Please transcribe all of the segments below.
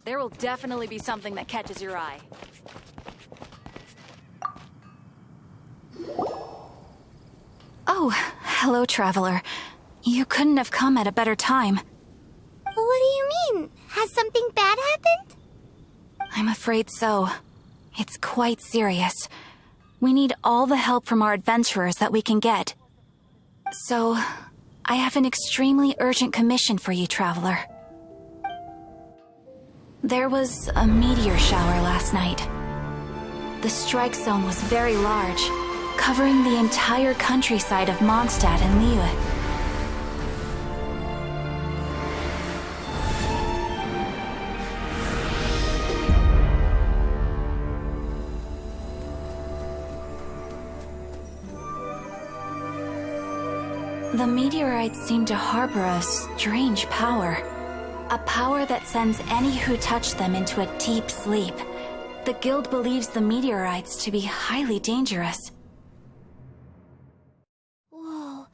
There will definitely be something that catches your eye. Oh, hello, traveler. You couldn't have come at a better time. What do you mean? Has something bad happened? I'm afraid so. It's quite serious. We need all the help from our adventurers that we can get. So, I have an extremely urgent commission for you, traveler. There was a meteor shower last night. The strike zone was very large, covering the entire countryside of Mondstadt and Liyue. The meteorites seem to harbor a strange power. A power that sends any who touch them into a deep sleep. The guild believes the meteorites to be highly dangerous. Whoa,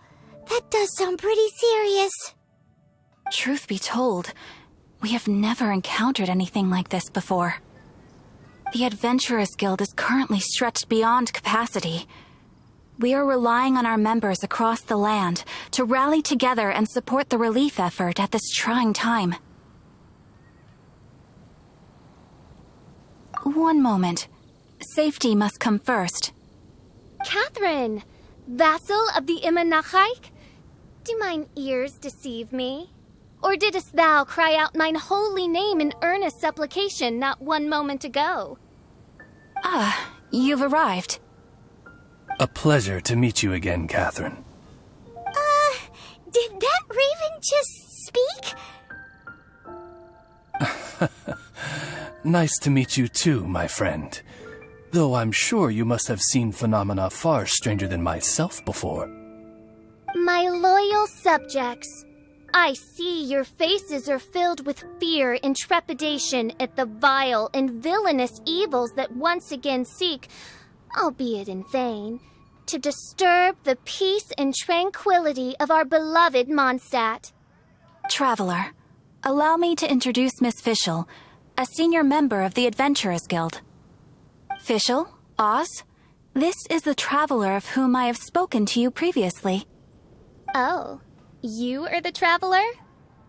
that does sound pretty serious. Truth be told, we have never encountered anything like this before. The Adventurers Guild is currently stretched beyond capacity. We are relying on our members across the land to rally together and support the relief effort at this trying time. One moment. Safety must come first. Catherine! Vassal of the Imanachike? Do mine ears deceive me? Or didst thou cry out mine holy name in earnest supplication not one moment ago? Ah, you've arrived. A pleasure to meet you again, Catherine. Did that raven just speak? Nice to meet you too, my friend. Though I'm sure you must have seen phenomena far stranger than myself before. My loyal subjects, I see your faces are filled with fear and trepidation at the vile and villainous evils that once again seek, albeit in vain, to disturb the peace and tranquility of our beloved Mondstadt. Traveler, allow me to introduce Miss Fischl, a senior member of the Adventurers Guild. Fischl, Oz, this is the traveler of whom I have spoken to you previously. Oh, you are the traveler?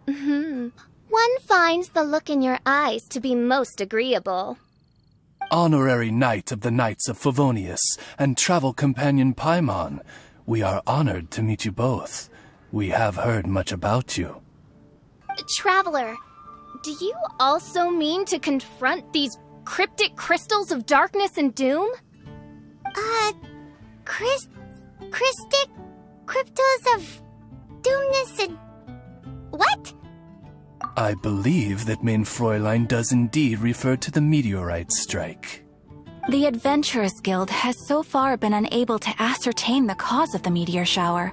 One finds the look in your eyes to be most agreeable. Honorary Knight of the Knights of Favonius and travel companion Paimon, we are honored to meet you both. We have heard much about you. Traveler, do you also mean to confront these cryptic crystals of darkness and doom? Crystic cryptos of doomness and... what? I believe that Mein Fräulein does indeed refer to the meteorite strike. The Adventurers Guild has so far been unable to ascertain the cause of the meteor shower,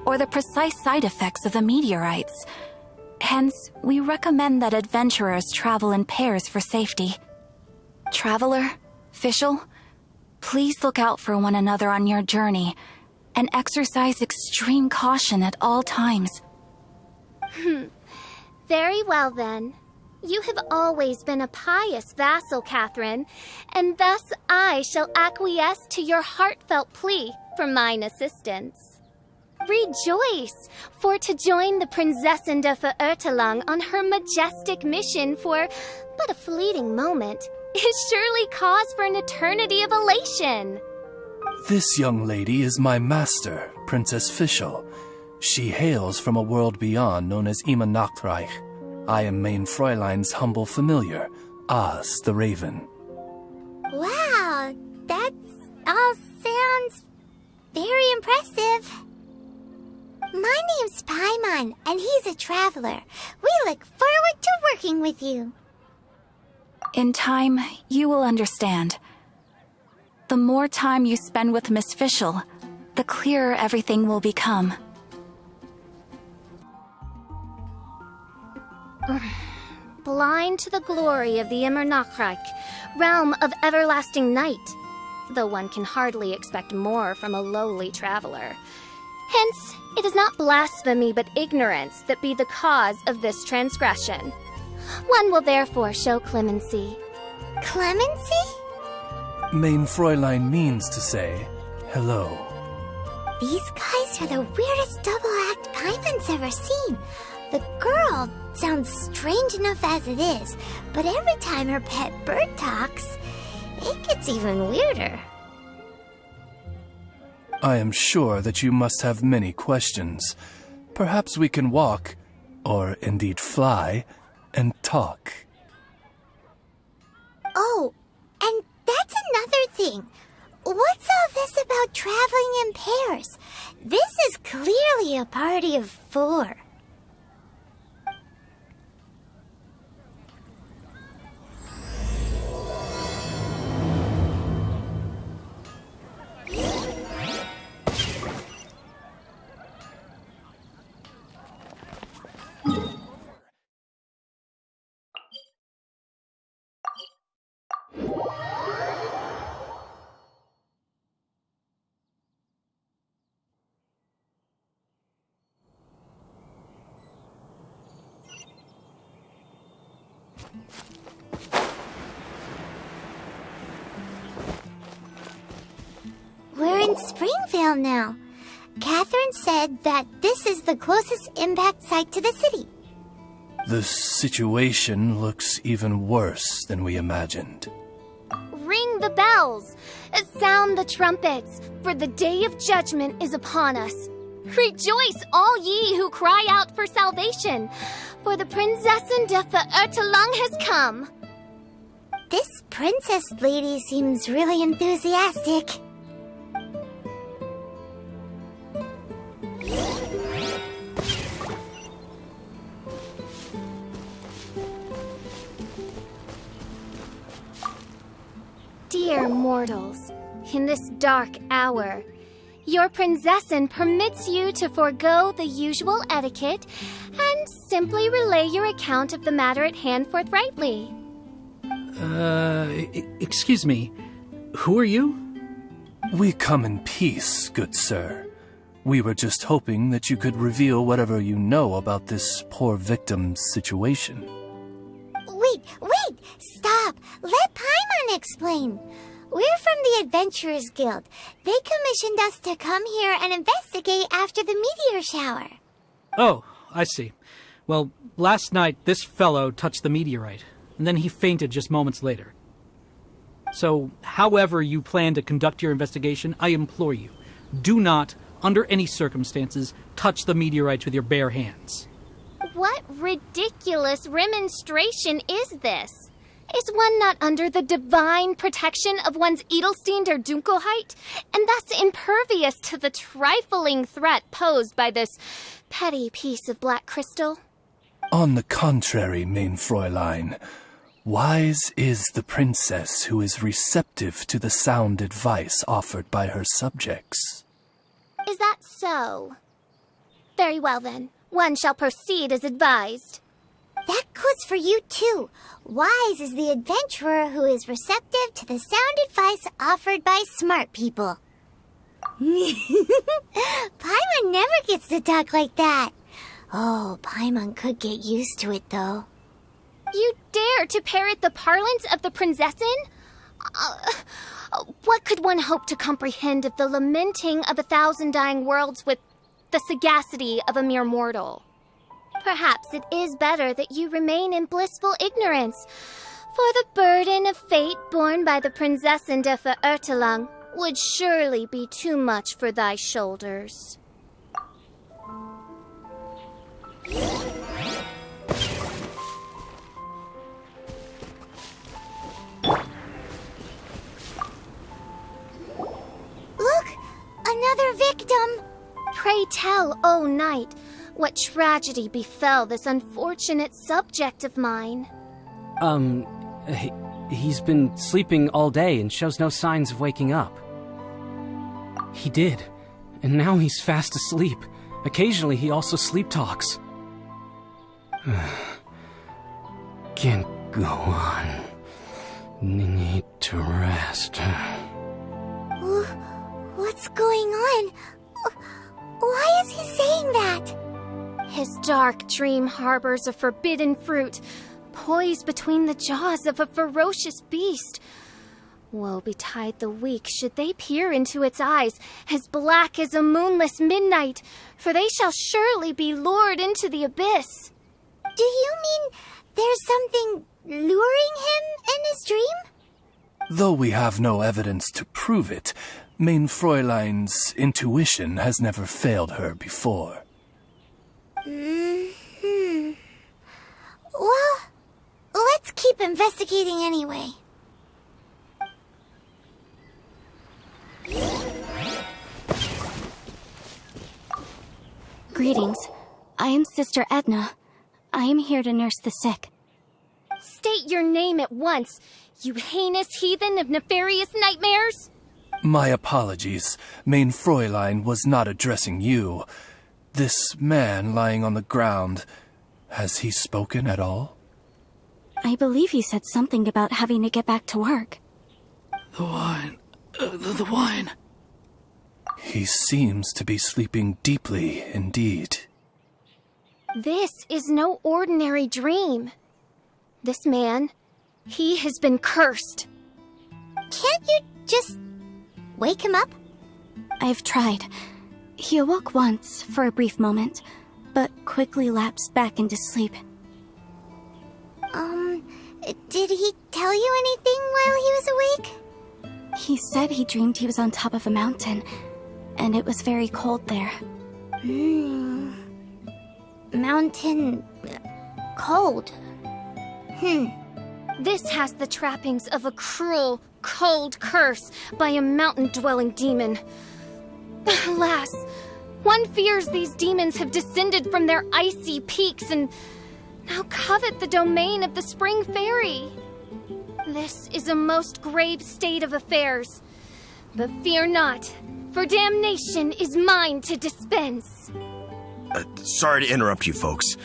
or the precise side effects of the meteorites. Hence, we recommend that adventurers travel in pairs for safety. Traveler, Fischl, please look out for one another on your journey, and exercise extreme caution at all times. Very well, then. You have always been a pious vassal, Catherine, and thus I shall acquiesce to your heartfelt plea for mine assistance. Rejoice, for to join the Prinzessin de Verurteilung on her majestic mission for but a fleeting moment is surely cause for an eternity of elation. This young lady is my master, Princess Fischl. She hails from a world beyond known as Imanachreich. I am Mein Fräulein's humble familiar, Oz the Raven. Wow, that all sounds very impressive. My name's Paimon, and he's a traveler. We look forward to working with you. In time, you will understand. The more time you spend with Miss Fischl, the clearer everything will become. Blind to the glory of the Imanachreich, realm of everlasting night, though one can hardly expect more from a lowly traveler. Hence, it is not blasphemy but ignorance that be the cause of this transgression. One will therefore show clemency. Clemency? Main Fräulein means to say hello. These guys are the weirdest double-act Paimon's ever seen. The girl sounds strange enough as it is, but every time her pet bird talks, it gets even weirder. I am sure that you must have many questions. Perhaps we can walk, or indeed fly, and talk. Oh, and that's another thing. What's all this about traveling in pairs? This is clearly a party of 4. We're in Springvale now. Catherine said that this is the closest impact site to the city. The situation looks even worse than we imagined. Ring the bells! Sound the trumpets, for the day of judgment is upon us. Rejoice, all ye who cry out for salvation, for the Prinzessin de Verurteilung has come. This princess lady seems really enthusiastic. Dear mortals, in this dark hour, your Prinzessin permits you to forego the usual etiquette and simply relay your account of the matter at hand forthrightly. Excuse me. Who are you? We come in peace, good sir. We were just hoping that you could reveal whatever you know about this poor victim's situation. Wait! Stop! Let Paimon explain. We're from the Adventurers Guild. They commissioned us to come here and investigate after the meteor shower. Oh, I see. Well, last night this fellow touched the meteorite, and then he fainted just moments later. So, however you plan to conduct your investigation, I implore you, do not, under any circumstances, touch the meteorites with your bare hands. What ridiculous remonstration is this? Is one not under the divine protection of one's Edelstein der Dunkelheit, and thus impervious to the trifling threat posed by this petty piece of black crystal? On the contrary, Main Fräulein, wise is the princess who is receptive to the sound advice offered by her subjects. Is that so? Very well then, one shall proceed as advised. That goes for you too. Wise is the adventurer who is receptive to the sound advice offered by smart people. Paimon never gets to talk like that. Oh, Paimon could get used to it though. You dare to parrot the parlance of the Prinzessin? What could one hope to comprehend of the lamenting of 1,000 dying worlds with the sagacity of a mere mortal? Perhaps it is better that you remain in blissful ignorance, for the burden of fate borne by the Prinzessin de Verurteilung would surely be too much for thy shoulders. Look! Another victim! Pray tell, O knight, what tragedy befell this unfortunate subject of mine? He's been sleeping all day and shows no signs of waking up. He did, and now he's fast asleep. Occasionally he also sleep talks. Can't go on. Need to rest. What's going on? Why is he saying that? His dark dream harbors a forbidden fruit, poised between the jaws of a ferocious beast. Woe betide the weak should they peer into its eyes, as black as a moonless midnight, for they shall surely be lured into the abyss. Do you mean there's something luring him in his dream? Though we have no evidence to prove it, Mein Fräulein's intuition has never failed her before. Well, let's keep investigating anyway. Greetings. I am Sister Edna. I am here to nurse the sick. State your name at once, you heinous heathen of nefarious nightmares! My apologies. Mein Fräulein was not addressing you. This man lying on the ground, has he spoken at all? I believe he said something about having to get back to work. The wine. The wine. He seems to be sleeping deeply indeed. This is no ordinary dream. This man, he has been cursed. Can't you just wake him up? I've tried. He awoke once for a brief moment, but quickly lapsed back into sleep. Did he tell you anything while he was awake? He said he dreamed he was on top of a mountain, and it was very cold there. Mountain... cold. This has the trappings of a cruel, cold curse by a mountain-dwelling demon. Alas, one fears these demons have descended from their icy peaks and now covet the domain of the Spring Fairy. This is a most grave state of affairs. But fear not, for damnation is mine to dispense. Sorry to interrupt you folks.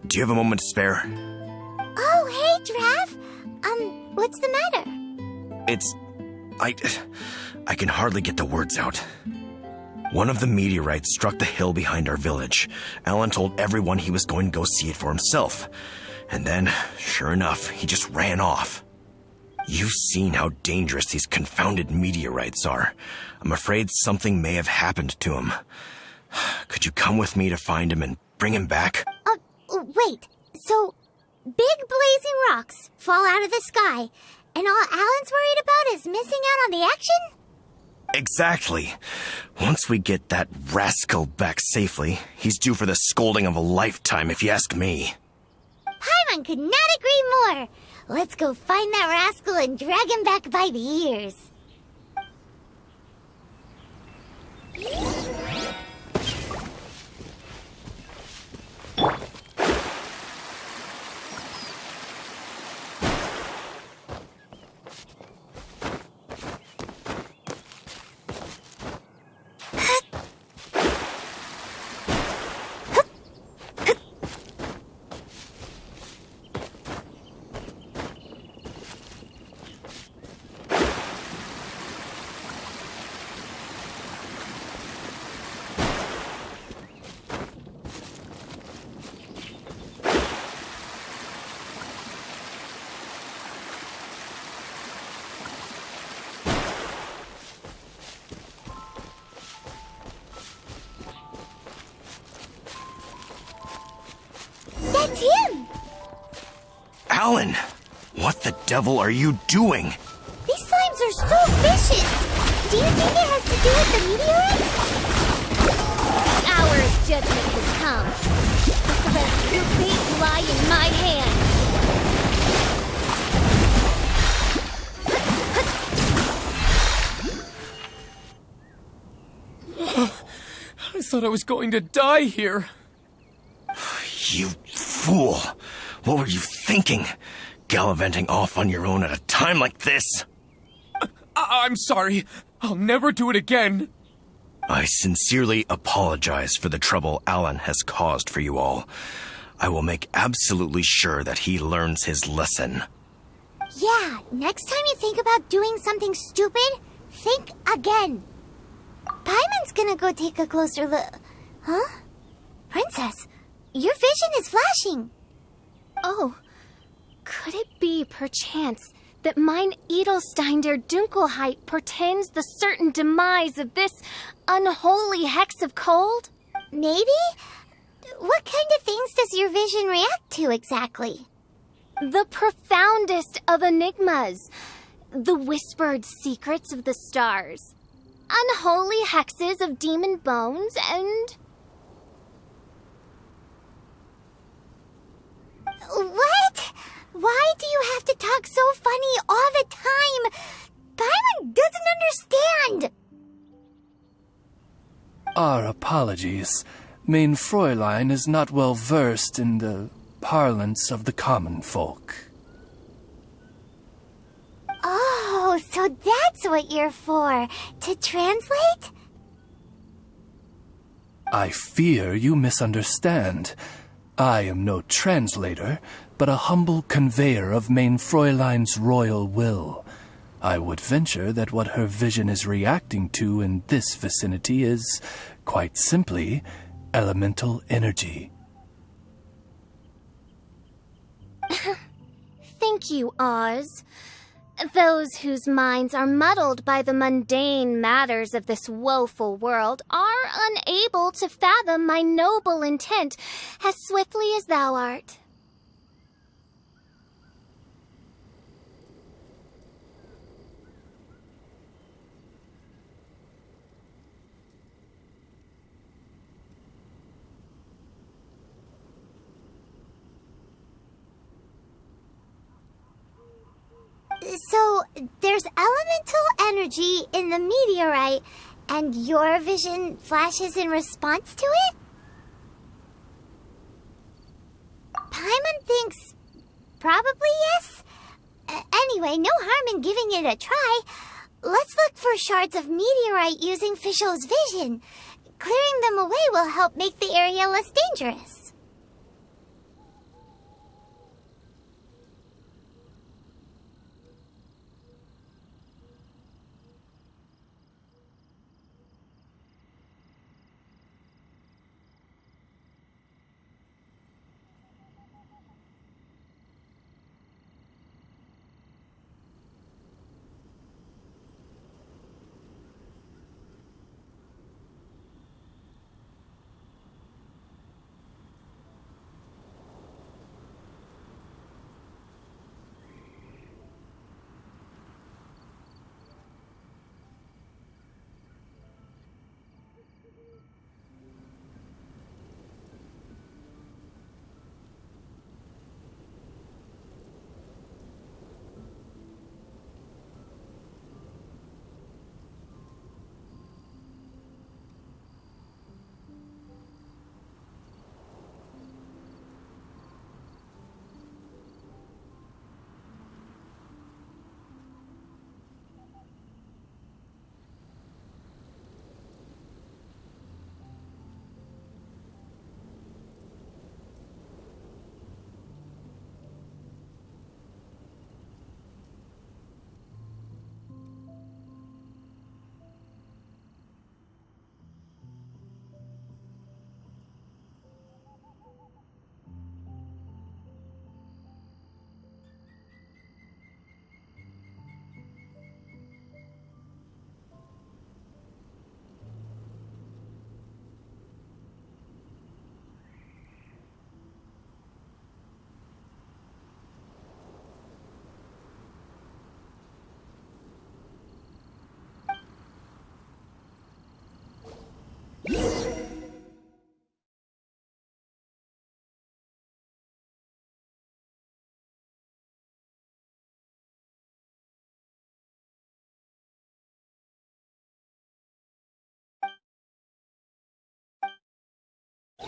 Do you have a moment to spare? Oh, hey, Drav. What's the matter? I can hardly get the words out. One of the meteorites struck the hill behind our village. Alan told everyone he was going to go see it for himself. And then, sure enough, he just ran off. You've seen how dangerous these confounded meteorites are. I'm afraid something may have happened to him. Could you come with me to find him and bring him back? Wait. So, big blazing rocks fall out of the sky, and all Alan's worried about is missing out on the action? Exactly. Once we get that rascal back safely, he's due for the scolding of a lifetime, if you ask me. Paimon could not agree more. Let's go find that rascal and drag him back by the ears. That's him! Alan! What the devil are you doing? These slimes are so vicious! Do you think it has to do with the meteorite? The hour of judgment has come. The threats of your fate lie in my hands. I thought I was going to die here. You fool! What were you thinking? Gallivanting off on your own at a time like this? I'm sorry. I'll never do it again. I sincerely apologize for the trouble Alan has caused for you all. I will make absolutely sure that he learns his lesson. Yeah, next time you think about doing something stupid, think again. Paimon's gonna go take a closer look. Huh? Princess, your vision is flashing. Oh, Could it be, perchance, that mine Edelstein der Dunkelheit portends the certain demise of this unholy hex of cold? Maybe? What kind of things does your vision react to exactly? The profoundest of enigmas. The whispered secrets of the stars. Unholy hexes of demon bones and... What? Why do you have to talk so funny all the time? Paimon doesn't understand! Our apologies. Main Fräulein is not well versed in the parlance of the common folk. Oh, so that's what you're for. To translate? I fear you misunderstand. I am no translator, but a humble conveyor of Main Fräulein's royal will. I would venture that what her vision is reacting to in this vicinity is, quite simply, elemental energy. Thank you, Oz. Those whose minds are muddled by the mundane matters of this woeful world are unable to fathom my noble intent as swiftly as thou art. So, there's elemental energy in the meteorite, and your vision flashes in response to it? Paimon thinks probably yes. Anyway, no harm in giving it a try. Let's look for shards of meteorite using Fischl's vision. Clearing them away will help make the area less dangerous.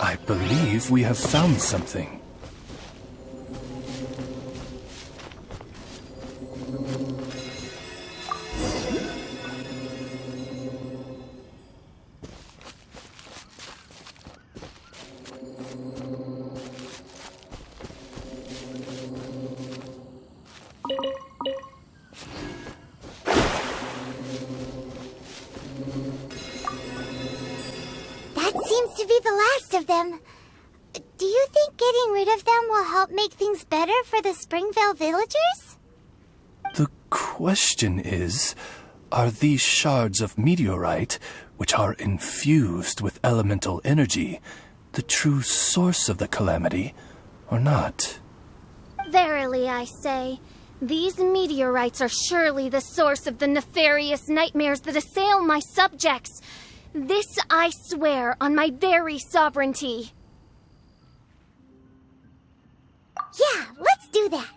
I believe we have found something. That seems to be the last of them. Do you think getting rid of them will help make things better for the Springvale villagers? The question is, are these shards of meteorite, which are infused with elemental energy, the true source of the calamity, or not? Verily, I say, these meteorites are surely the source of the nefarious nightmares that assail my subjects. This I swear on my very sovereignty. Yeah, let's do that.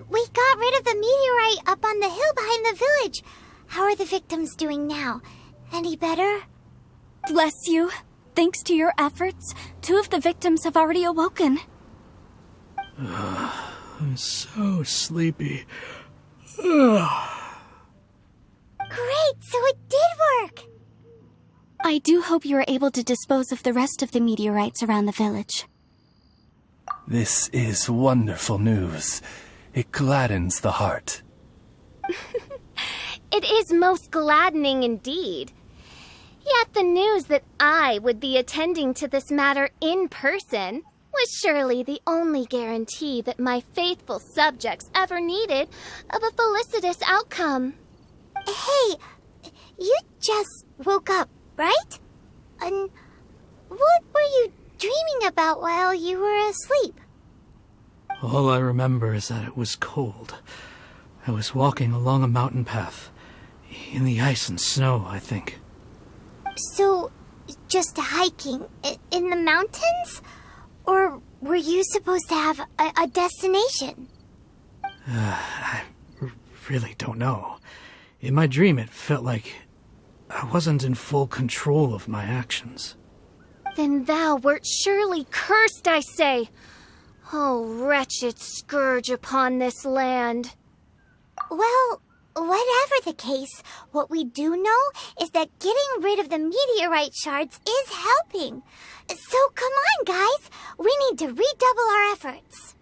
We got rid of the meteorite up on the hill behind the village. How are the victims doing now? Any better? Bless you. Thanks to your efforts, 2 of the victims have already awoken. I'm so sleepy. Great, so it did work. I do hope you are able to dispose of the rest of the meteorites around the village. This is wonderful news. It gladdens the heart. It is most gladdening indeed. Yet the news that I would be attending to this matter in person was surely the only guarantee that my faithful subjects ever needed of a felicitous outcome. Hey, you just woke up, right? And what were you dreaming about while you were asleep? All I remember is that it was cold. I was walking along a mountain path. In the ice and snow, I think. So, just hiking in the mountains? Or were you supposed to have a destination? I really don't know. In my dream, it felt like I wasn't in full control of my actions. Then thou wert surely cursed, I say. Oh, wretched scourge upon this land. Well, whatever the case, what we do know is that getting rid of the meteorite shards is helping. So come on, guys. We need to redouble our efforts.